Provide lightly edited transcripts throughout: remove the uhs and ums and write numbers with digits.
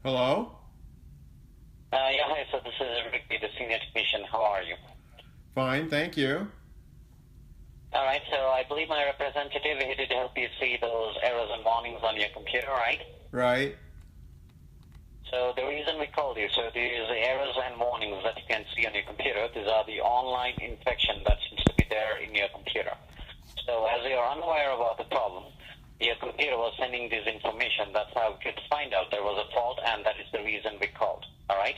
Hello? Yeah, hi, so this is Ricky, the senior technician. How are you? Fine, thank you. All right, so I believe my representative here did help you see those errors and warnings on your computer, right? Right. So the reason we called you, so these errors and warnings that you can see on your computer, these are the online infection that seems to be there in your computer. So as you're unaware about the problem, your computer was sending this information. That's how we could find out there was a fault, and that is the reason we called. All right?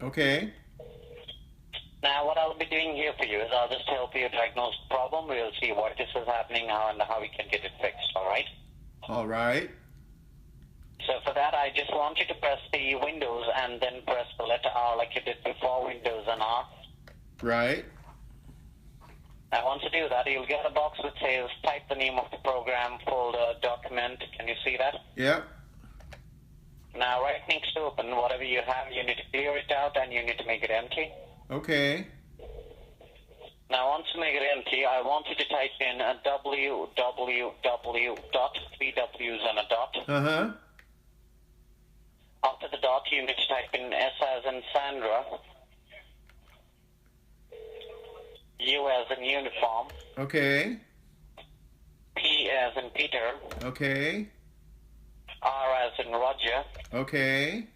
Okay. Now, what I'll be doing here for you is I'll just help you diagnose the problem. We'll see what this is happening, and how we can get it fixed, all right? All right. So for that, I just want you to press the Windows and then press the letter R like you did before, Windows and R. Right. Now, once you do that, you'll get a box that says type the name of the program, folder, document. Can you see that? Yep. Now, right next to open, whatever you have, you need to clear it out and you need to make it empty. Okay. Now, once you make it empty, I want you to type in a www dot, three W's and a dot. Uh-huh. After the dot, you need to type in S as in Sandra, U as in uniform, Okay. P as in Peter, Okay. R as in Roger, Okay.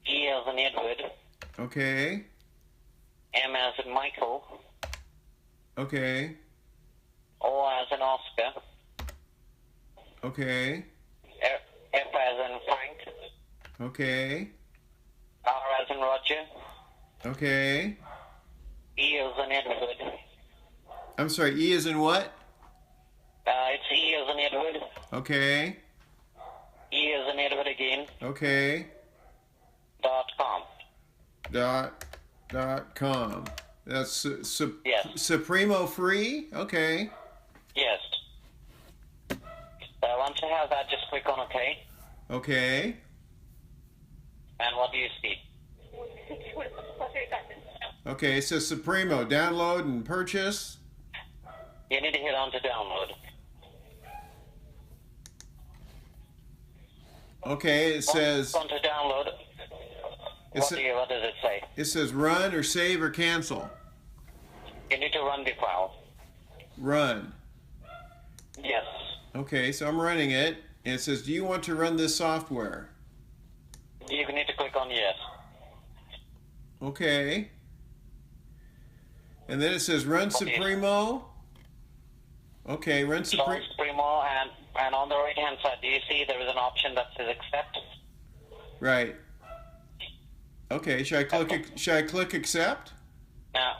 E as in Edward, Okay. M as in Michael, Okay. O as in Oscar, Okay. F as in Frank, Okay. R as in Roger, Okay. E as in Edward. I'm sorry, E is in what? It's E as in Edward, Okay. E as in Edward again, Okay. .com. .com. That's Yes. Supremo free? Okay. Yes. Once you have that, just click on OK. Okay. And what do you see? Okay, it says Supremo. Download and purchase. You need to hit on to download. Okay, it says Once on to download, what does it say? it says run or save or cancel. You need to run the file. Run. Yes. Okay, so I'm running it, and it says, do you want to run this software? You need to click on yes. Okay. And then it says run Supremo. Okay, run Supremo. Primo, and on the right hand side, do you see there is an option that says accept? Right. Okay, should I click accept? Now,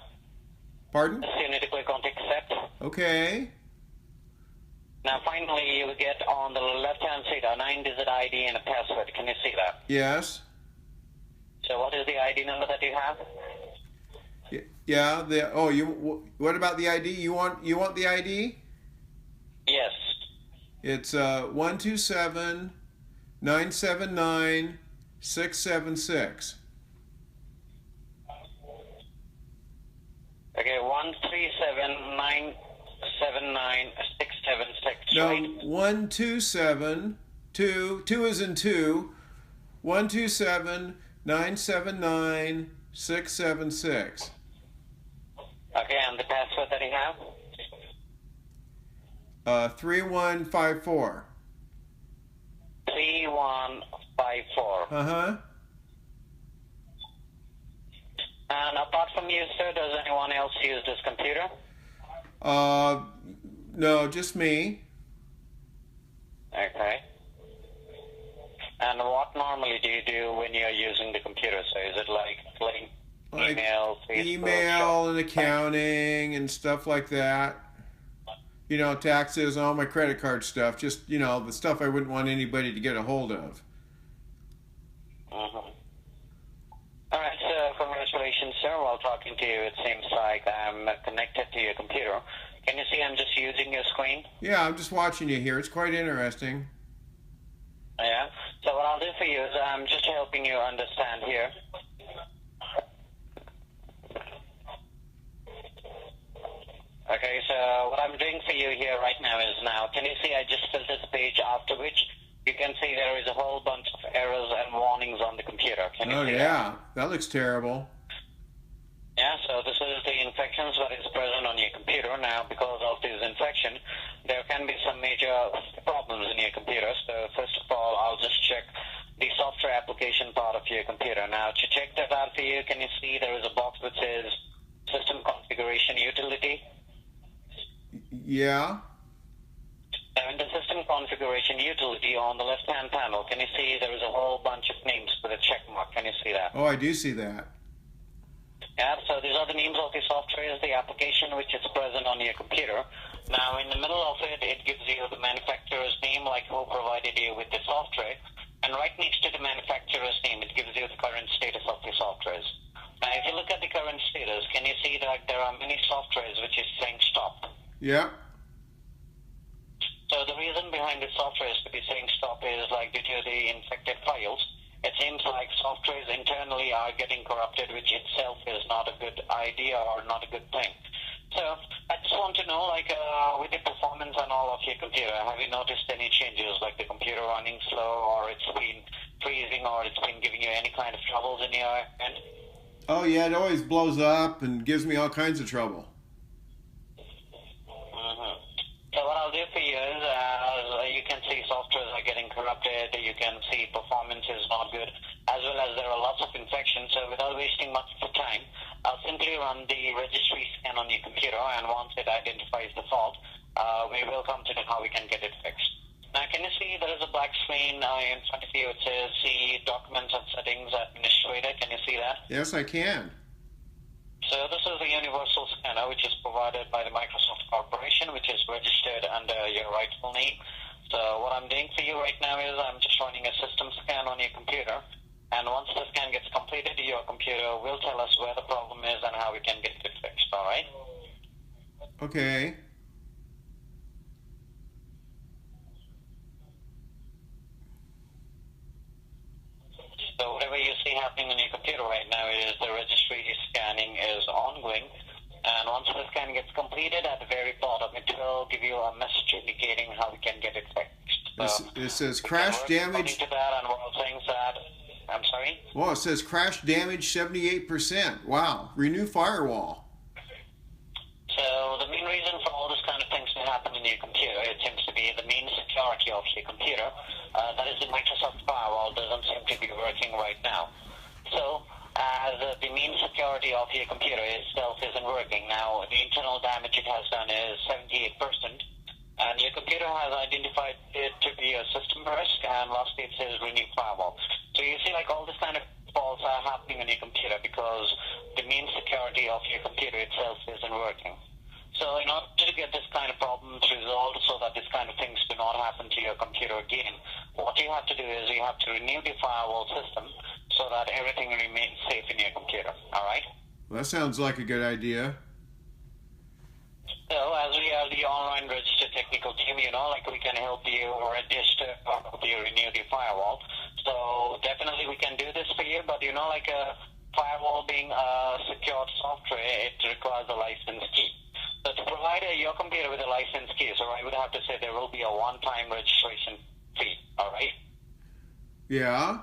Pardon? you need to click on to accept. Okay. Now, finally, you get on the left hand side a 9-digit ID and a password. Can you see that? Yes. So, what is the ID number that you have? Yeah, what about the ID? You want the ID? Yes. It's 127 979 676. Okay, 137979676. No, Right? 127 two is in 2. 127 979 676. Okay, and the password that you have? 3154. 3154. Uh-huh. And apart from you, sir, does anyone else use this computer? No, just me. Okay. And what normally do you do when you're using the computer? So is it like playing email, Facebook, email and accounting and stuff like that. You know, taxes, all my credit card stuff. Just, the stuff I wouldn't want anybody to get a hold of. Mm-hmm. All right, so congratulations, sir. While talking to you, it seems like I'm connected to your computer. Can you see I'm just using your screen? Yeah, I'm just watching you here. It's quite interesting. Yeah. So what I'll do for you is I'm just helping you understand here. Okay, so what I'm doing for you here right now is can you see I just filled this page after which you can see there is a whole bunch of errors and warnings on the computer. Can you Oh see yeah, that looks terrible. Yeah, so this is the infections that is present on your computer. Now, because of this infection, there can be some major problems in your computer. So first of all, I'll just check the software application part of your computer. Now, to check that out for you, can you see there is a box that says System Configuration Utility? Yeah. Now, in the System Configuration Utility on the left-hand panel, can you see there is a whole bunch of names with a check mark? Can you see that? Oh, I do see that. Yeah, so these are the names of the software, the application which is present on your computer. Now, in the middle of it, it gives you the manufacturer's name, like who provided you with the software. And right next to the manufacturer's name, it gives you the current status of the softwares. Now, if you look at the current status, can you see that there are many softwares which is saying stop? Yeah. So the reason behind the softwares to be saying stop is like due to the infected files. It seems like softwares internally are getting corrupted, which itself is not a good idea or not a good thing. So I just want to know, like, with the performance and all of your computer, have you noticed any changes, like the computer running slow, or it's been freezing, or it's been giving you any kind of troubles in your end? Oh yeah, it always blows up and gives me all kinds of trouble. So what I'll do for you is, you can see softwares are getting corrupted, you can see performance is not good, as well as there are lots of infections. So without wasting much of the time, I'll simply run the registry scan on your computer, and once it identifies the fault, we will come to how we can get it fixed. Now, can you see there is a black screen in front of you? It says see Documents and Settings Administrator. Can you see that? Yes, I can. So this is the universal scanner, which is provided by the Microsoft Corporation, which is registered under your rightful name. So what I'm doing for you right now is I'm just running a system scan on your computer. And once the scan gets completed, your computer will tell us where the problem is and how we can get it fixed, all right? Okay. So whatever you see happening on your computer right now is the registry scanning is ongoing. And once the scan gets completed, at the very bottom, it will give you a message indicating how we can get it fixed. So It says crash damage. To that, and one of the things that, I'm sorry? Well, it says crash damage 78%. Wow. Renew firewall. So the main reason for all this kind of things to happen in your computer, it seems to be the main security of your computer. That is the Microsoft firewall doesn't seem to be working right now. So as the main security of your computer itself isn't working. Now, the internal damage it has done is 78%, and your computer has identified it to be a system risk, and lastly it says renew firewall. So you see, like, all this kind of faults are happening on your computer because the main security of your computer itself isn't working. So in order to get this kind of problems resolved so that this kind of things do not happen to your computer again, what you have to do is you have to renew the firewall system so that everything remains safe in your computer, all right? Well, that sounds like a good idea. So as we are the online registered technical team, like we can help you register or help you renew the firewall. So definitely we can do this for you, but like a firewall being a secured software, it requires a license key. So to provide your computer with a license key, so I would have to say there will be a one-time registration fee, all right? Yeah.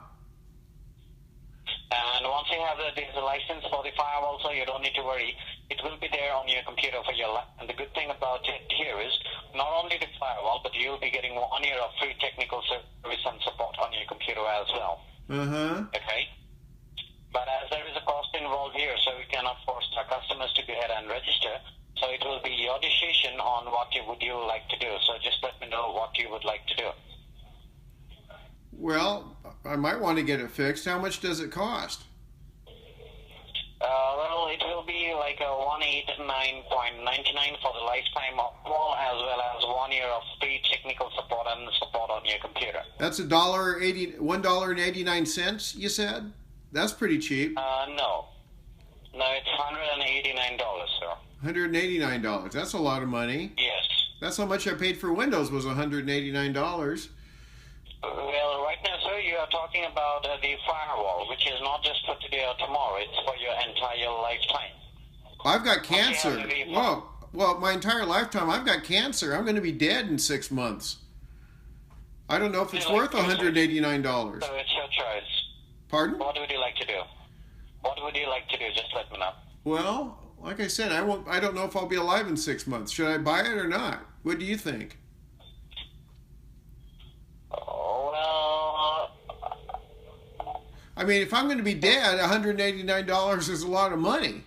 And once you have the license for the firewall, so you don't need to worry. It will be there on your computer for your life. And the good thing about it here is not only the firewall, but you'll be getting 1 year of free technical service and support on your computer as well. Uh-huh. Okay? But as there is a cost involved here, so we cannot force our customers to go ahead and register. So it will be your decision on what you would like to do. So just let me know what you would like to do. Well, I might want to get it fixed. How much does it cost? Well, it will be like a $189.99 for the lifetime of all, as well as 1 year of free technical support and support on your computer. That's $1.89, you said? That's pretty cheap. No, it's $189, sir. $189. That's a lot of money. Yes. That's how much I paid for Windows, was $189. Well, right now, sir, you are talking about the firewall, which is not just for today or tomorrow. It's for your entire lifetime. I've got cancer. Whoa. Well, my entire lifetime, I've got cancer. I'm going to be dead in 6 months. I don't know if it's Would you worth like to $189. So it's your choice. Pardon? What would you like to do? What would you like to do? Just let me know. Well, like I said, I don't know if I'll be alive in 6 months. Should I buy it or not? What do you think? Well, I mean, if I'm going to be dead, $189 is a lot of money.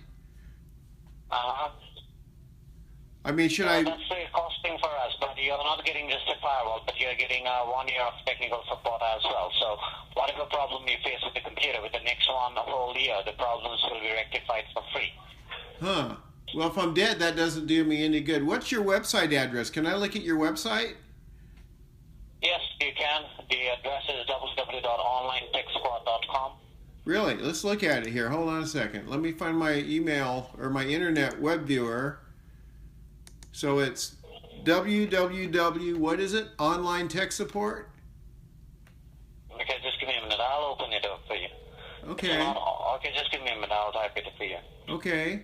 I mean, should I? that's the costing for us, but you're not getting just a firewall, but you're getting 1 year of technical support as well. So whatever problem you face with the computer, with the next one a whole year, the problems will be rectified for free. Huh. Well, if I'm dead, that doesn't do me any good. What's your website address? Can I look at your website? Yes, you can. The address is www.onlinetechsquad.com. Really? Let's look at it here. Hold on a second. Let me find my email or my internet web viewer. So it's www, what is it? Online Tech Support? Okay, just give me a minute. I'll open it up for you. Okay. Okay, just give me a minute. I'll type it for you. Okay.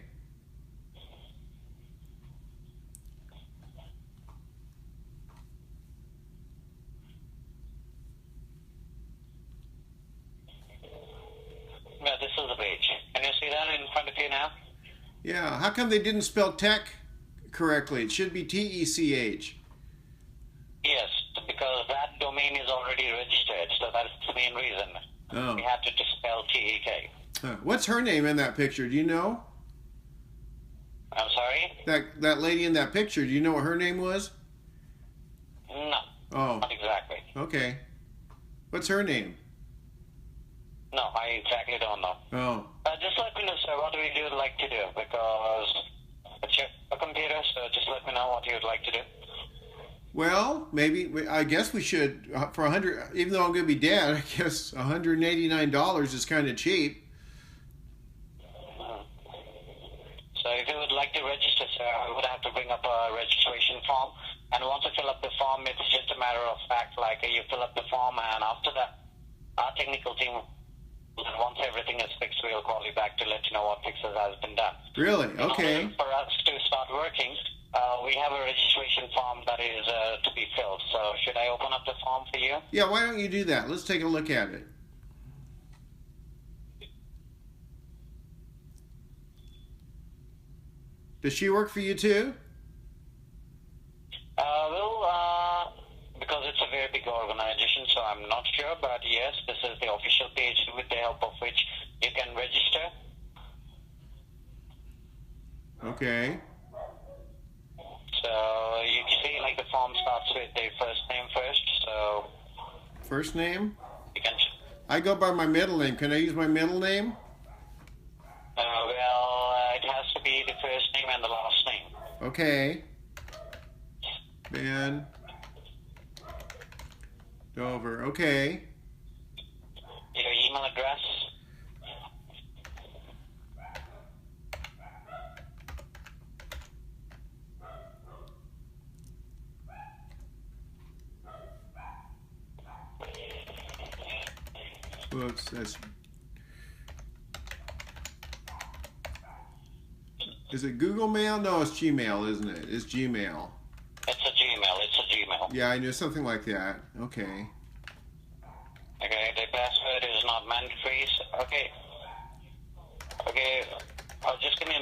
Yeah, this is the page. Can you see that in front of you now? Yeah. How come they didn't spell tech correctly? It should be TECH. Yes, because that domain is already registered, so that's the main reason. Oh. We have to just spell TEK. What's her name in that picture? Do you know? I'm sorry? That lady in that picture, do you know what her name was? No, Oh, not exactly. okay. What's her name? No, I exactly don't know. Oh, Just let me know, sir, what would you like to do? Because it's your computer, so just let me know what you would like to do. well, I guess we should, for 100, even though I'm going to be dead, I guess $189 is kind of cheap. So if you would like to register, sir, I would have to bring up a registration form. And once you fill up the form, it's just a matter of fact, like you fill up the form, and after that, our technical team, once everything is fixed, we'll call you back to let you know what fixes has been done. Really? In Okay. order for us to start working, we have a registration form that is to be filled. So should I open up the form for you? Yeah, why don't you do that? Let's take a look at it. Does she work for you too? Because it's a very big organization, so I'm not sure, but yes, this is the official page with the help of which you can register. Okay. So you see, like the form starts with the first name first, so First name? you can. I go by my middle name. Can I use my middle name? It has to be the first name and the last name. Okay. Ben Dover. Okay. Your email address. Whoops, that's. Is it Google Mail? No, it's Gmail, isn't it? It's Gmail. It's a Gmail. Yeah, I knew something like that. Okay. Okay, the password is not mandatory. Okay. Just give me a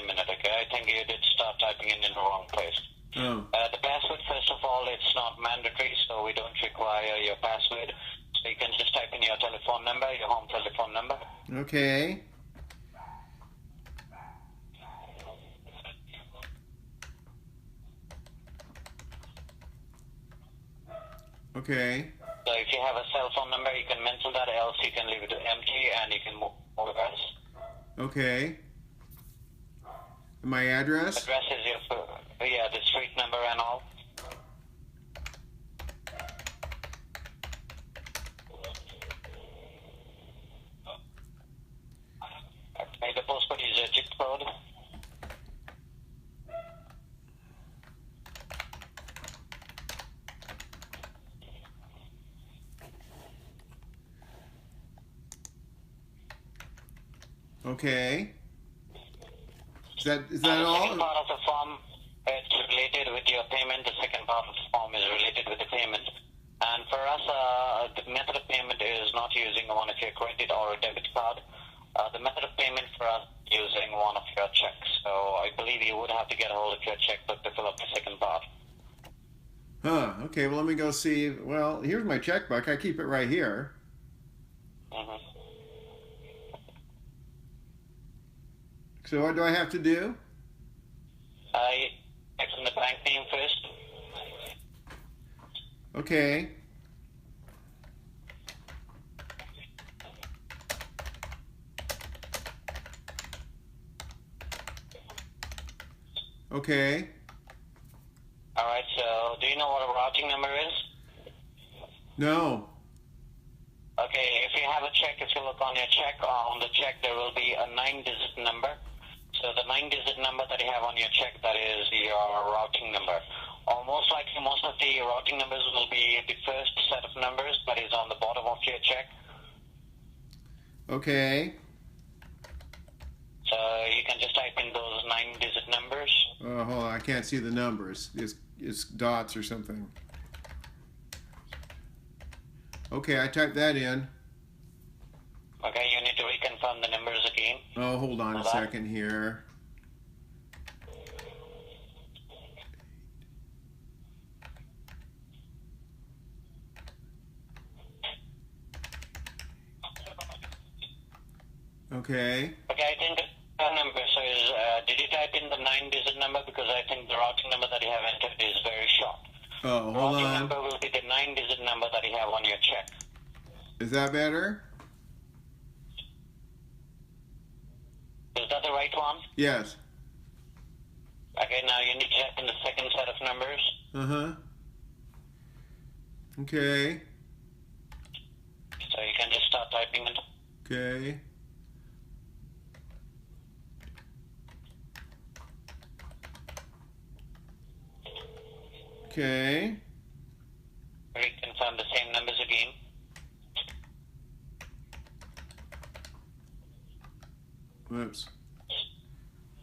minute. Okay, I think you did start typing in the wrong place. Oh. The password, first of all, it's not mandatory, so we don't require your password. So you can just type in your telephone number, your home telephone number. Okay. Okay. So if you have a cell phone number, you can mention that, else you can leave it empty and you can move address. Okay. My address? Address is the street number and all. Okay, the postcode is a zip code. Okay. Is that The second all? part of the form, it's related with your payment. The second part of the form is related with the payment. And for us, the method of payment is not using one of your credit or a debit card. The method of payment for us is using one of your checks. So I believe you would have to get a hold of your checkbook to fill up the second part. Huh. Okay, well, let me go see. Well, here's my checkbook. I keep it right here. Mm-hmm. So what do I have to do? Check from the bank name first. Okay. Okay. All right, so do you know what a routing number is? No. Okay, if you have a check, if you look on your check, on the check there will be a 9-digit number. So the 9-digit number that you have on your check, that is your routing number. Or most likely, most of the routing numbers will be the first set of numbers that is on the bottom of your check. Okay. So you can just type in those 9-digit numbers. Oh, hold on. I can't see the numbers. It's dots or something. Okay, I typed that in. Okay, you need to reconfirm the numbers again. Oh, hold on a second here. Okay. Okay, I think the number, so did you type in the 9-digit number? Because I think the routing number that you have entered is very short. Oh, The hold routing on. number will be the 9-digit number that you have on your check. Is that better? Is that the right one? Yes. Okay, now you need to type in the second set of numbers. Uh-huh. Okay. So you can just start typing it. Okay. Okay. Reconfirm the same numbers again. Whoops.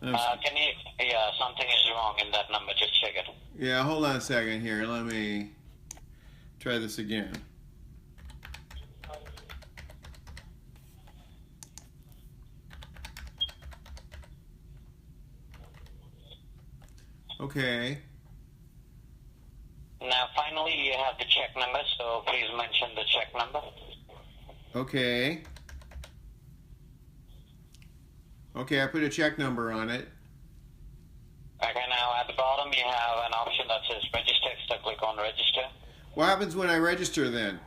Can you, yeah, something is wrong in that number, just check it. Yeah, hold on a second here. Let me try this again. Okay. Now finally you have the check number, so please mention the check number. Okay. Okay, I put a check number on it. Okay, now at the bottom you have an option that says register, so click on register. What happens when I register then?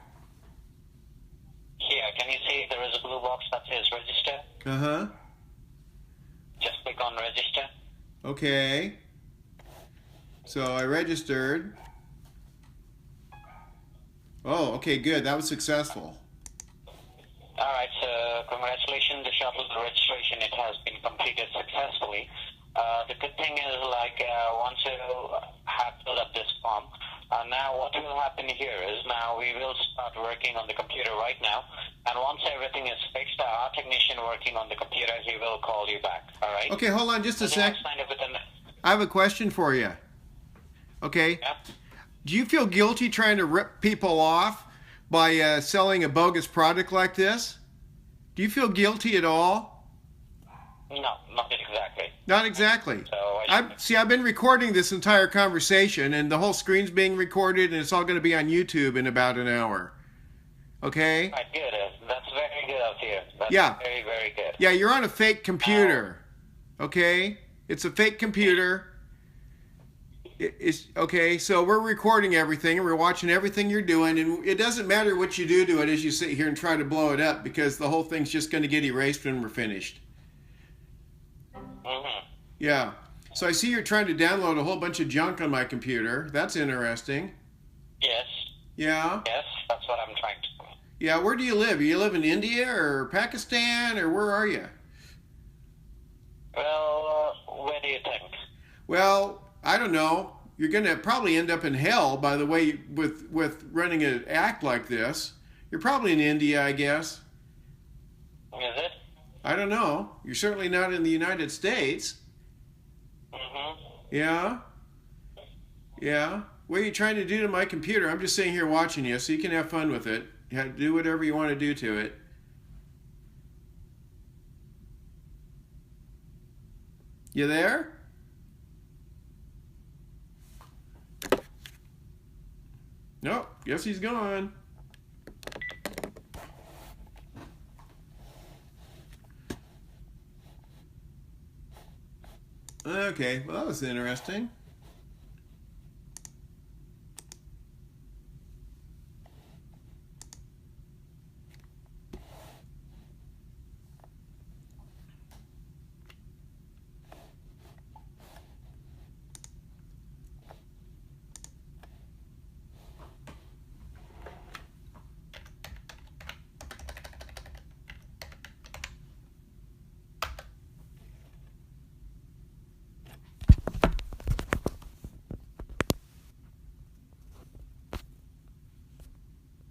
Here, can you see there is a blue box that says register? Uh-huh. Just click on register. Okay. So I registered. Oh, okay, good. That was successful. Alright, so congratulations, the shuttle registration, it has been completed successfully. The good thing is, like, once you have filled up this form, now what will happen here is now we will start working on the computer right now, and once everything is fixed, our technician working on the computer, he will call you back, alright? Okay, hold on just a sec. Signed up with an, I have a question for you. Okay. yeah? Do you feel guilty trying to rip people off by selling a bogus product like this? Do you feel guilty at all? No, not exactly. Not exactly. So I've been recording this entire conversation, and the whole screen's being recorded, and it's all going to be on YouTube in about an hour. Okay? Right, good. That's very good of you. That's Yeah. very, very good. Yeah, you're on a fake computer. Okay? It's a fake computer. It's okay, so we're recording everything, and we're watching everything you're doing, and it doesn't matter what you do to it as you sit here and try to blow it up, because the whole thing's just going to get erased when we're finished. Mm-hmm. Yeah. So I see you're trying to download a whole bunch of junk on my computer. That's interesting. Yes. Yeah. Yes, that's what I'm trying to do. Yeah, where do you live? You live in India or Pakistan, or where are you? Well, where do you think? Well, I don't know. You're going to probably end up in hell, by the way, with running an act like this. You're probably in India, I guess. Is it? I don't know. You're certainly not in the United States. Mm-hmm. Yeah? Yeah? What are you trying to do to my computer? I'm just sitting here watching you, so you can have fun with it. Do whatever you want to do to it. You there? Nope, guess he's gone. Okay, well that was interesting.